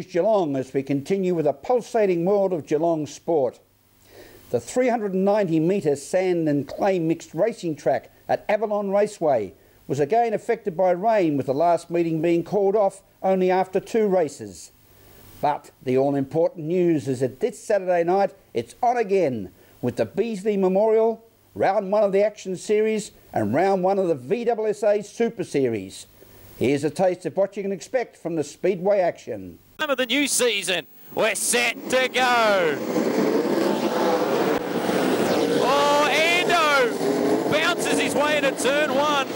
News Geelong as we continue with a pulsating world of Geelong sport. The 390-metre sand and clay mixed racing track at Avalon Raceway was again affected by rain, with the last meeting being called off only after 2 races. But the all-important news is that this Saturday night it's on again with the Beasley Memorial, Round 1 of the Action Series and Round 1 of the VWSA Super Series. Here's a taste of what you can expect from the Speedway action. Time of the new season, we're set to go. Oh, Ando bounces his way into turn 1.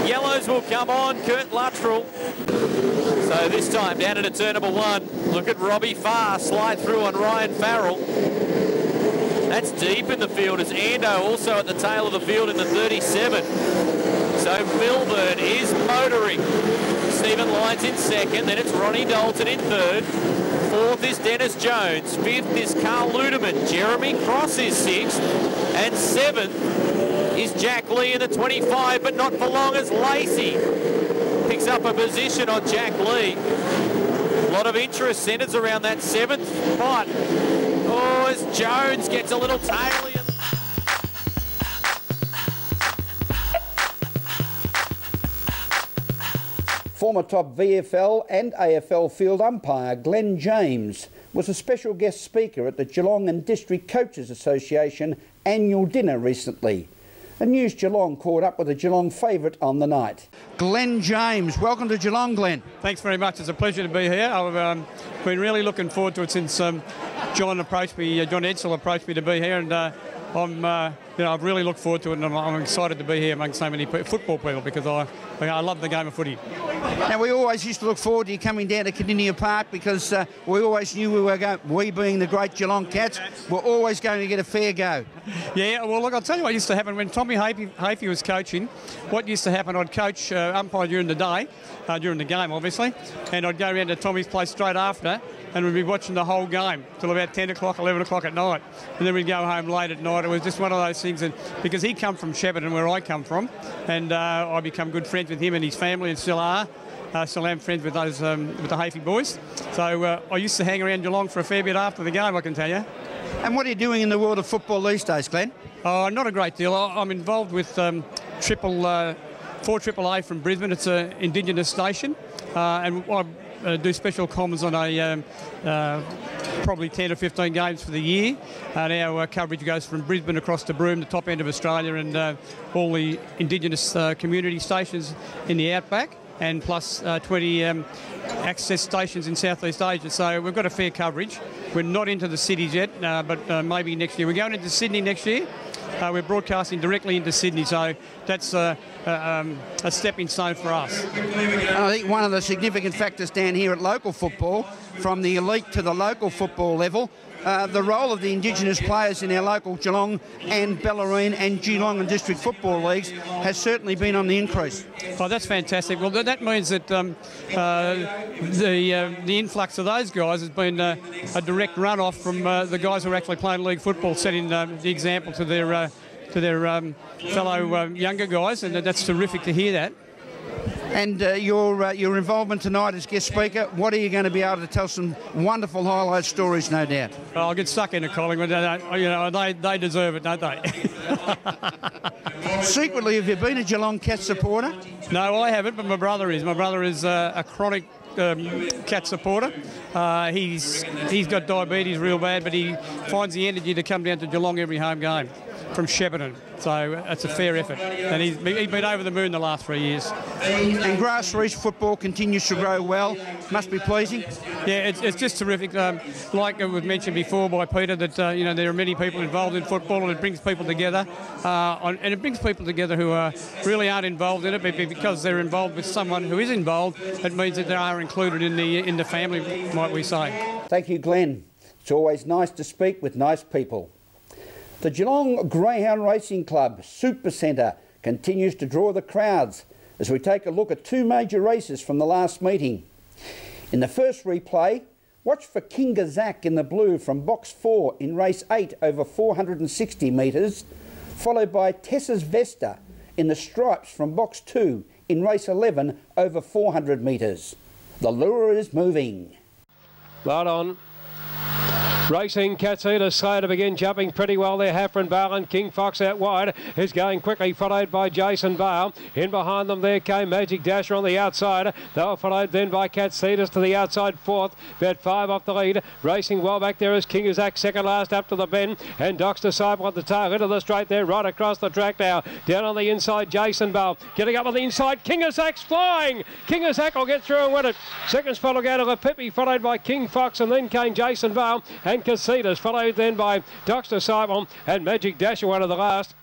Yellows will come on, Kurt Luttrell. So this time down into turn number 1. Look at Robbie Farr slide through on Ryan Farrell. That's deep in the field as Ando also at the tail of the field in the 37. So Milburn is motoring. Stephen Lyons in second, then it's Ronnie Dalton in third. 4th is Dennis Jones. 5th is Carl Ludeman. Jeremy Cross is 6th. And 7th is Jack Lee in the 25, but not for long as Lacey picks up a position on Jack Lee. A lot of interest centres around that 7th spot. Oh, as Jones gets a little taily. Former top VFL and AFL field umpire Glenn James was a special guest speaker at the Geelong and District Coaches Association annual dinner recently. And News Geelong caught up with a Geelong favourite on the night. Glenn James, welcome to Geelong, Glenn. Thanks very much. It's a pleasure to be here. I've been really looking forward to it since John Edsel approached me to be here, and I've really looked forward to it, and I'm excited to be here among so many football people because I love the game of footy. Now, we always used to look forward to you coming down to Cardinia Park because we always knew we being the great Geelong Cats, were always going to get a fair go. Yeah, well, look, I'll tell you what used to happen when Tommy Hafey was coaching. What used to happen, I'd coach umpire during the day, during the game, obviously, and I'd go around to Tommy's place straight after, and we'd be watching the whole game till about 10 o'clock, 11 o'clock at night. And then we'd go home late at night. It was just one of those things. And because he come from Shepparton, where I come from, and I become good friends with him and his family, and still are. Still am friends with those with the Hafey boys. So I used to hang around Geelong for a fair bit after the game, I can tell you. And what are you doing in the world of football these days, Glenn? Not a great deal. I'm involved with 4AAA from Brisbane. It's an Indigenous station, and I do special comms on probably 10 or 15 games for the year. And our coverage goes from Brisbane across to Broome, the top end of Australia, and all the Indigenous community stations in the outback, and plus 20 access stations in Southeast Asia. So we've got a fair coverage. We're not into the cities yet, but maybe next year. We're going into Sydney next year. We're broadcasting directly into Sydney, so that's a stepping stone for us. And I think one of the significant factors down here at local football, from the elite to the local football level, the role of the Indigenous players in our local Geelong and Bellarine and Geelong and District Football Leagues has certainly been on the increase. Oh, that's fantastic. Well, that means that the influx of those guys has been a direct run-off from the guys who are actually playing league football, setting the example to their fellow younger guys, and that's terrific to hear that. And your involvement tonight as guest speaker, what are you going to be able to tell some wonderful highlight stories, no doubt? I'll get stuck into Collingwood. They deserve it, don't they? Secretly, have you been a Geelong Cats supporter? No, I haven't, but my brother is. My brother is a chronic cat supporter. He's got diabetes real bad, but he finds the energy to come down to Geelong every home game from Shepparton. So it's a fair effort. And he's been over the moon the last 3 years. And grassroots football continues to grow well. Must be pleasing. Yeah, it's just terrific. Like it was mentioned before by Peter, that there are many people involved in football, and it brings people together. And it brings people together who really aren't involved in it, but because they're involved with someone who is involved, it means that they are included in the family, might we say. Thank you, Glenn. It's always nice to speak with nice people. The Geelong Greyhound Racing Club Super Centre continues to draw the crowds as we take a look at 2 major races from the last meeting. In the first replay, watch for Kinga Zach in the blue from box 4 in race 8 over 460 metres, followed by Tessa's Vesta in the stripes from box 2 in race 11 over 400 metres. The lure is moving. Right on. Racing Katsita slow to begin, jumping pretty well there. Hafren Bale and King Fox out wide is going quickly, followed by Jason Bale. In behind them there came Magic Dasher on the outside. They were followed then by Katsitas to the outside fourth. About 5 off the lead. Racing well back there is King Isaac second last up to the bend, and Doc's Disciple at the tail into the straight there, right across the track now. Down on the inside, Jason Bale getting up on the inside. King Isaac's flying. King Isaac will get through and win it. Second spot will go to Lepipi, followed by King Fox, and then came Jason Bale and Casitas, followed then by Doc's Disciple and Magic Dasher, one of the last.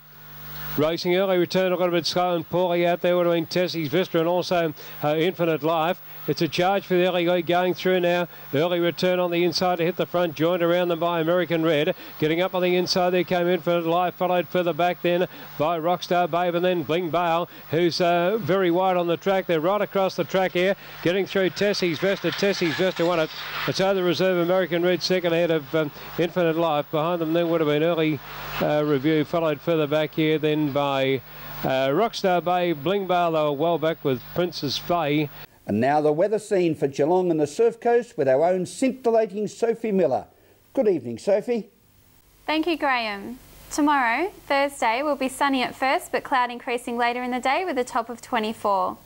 Racing early return a little bit slow and poorly out there would have been Tessie's Vista and also Infinite Life. It's a charge for the early lead going through now. Early return on the inside to hit the front, joined around them by American Red. Getting up on the inside there came Infinite Life, followed further back then by Rockstar Babe and then Bling Bale, who's very wide on the track. They're right across the track here, getting through Tessie's Vista. Tessie's Vista won it. It's over reserve American Red second ahead of Infinite Life. Behind them then would have been Early Review, followed further back here then by Rockstar Bay, Bling Bale. They were well back with Princess Faye. And now the weather scene for Geelong and the Surf Coast with our own scintillating Sophie Miller. Good evening, Sophie. Thank you, Graham. Tomorrow, Thursday, will be sunny at first, but cloud increasing later in the day with a top of 24.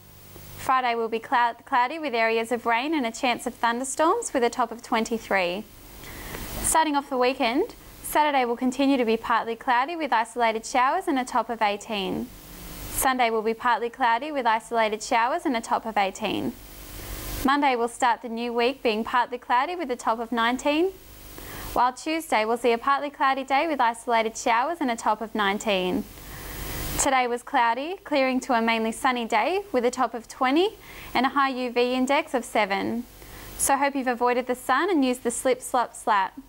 Friday will be cloudy with areas of rain and a chance of thunderstorms with a top of 23. Starting off the weekend, Saturday will continue to be partly cloudy with isolated showers and a top of 18. Sunday will be partly cloudy with isolated showers and a top of 18. Monday will start the new week being partly cloudy with a top of 19, while Tuesday will see a partly cloudy day with isolated showers and a top of 19. Today was cloudy, clearing to a mainly sunny day with a top of 20 and a high UV index of 7. So hope you've avoided the sun and used the slip, slop, slap.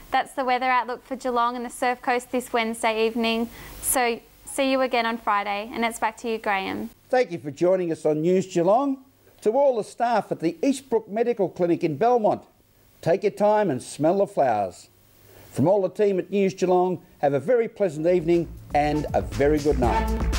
That's the weather outlook for Geelong and the Surf Coast this Wednesday evening. So see you again on Friday, and it's back to you, Graham. Thank you for joining us on News Geelong. To all the staff at the Eastbrook Medical Clinic in Belmont, take your time and smell the flowers. From all the team at News Geelong, have a very pleasant evening and a very good night.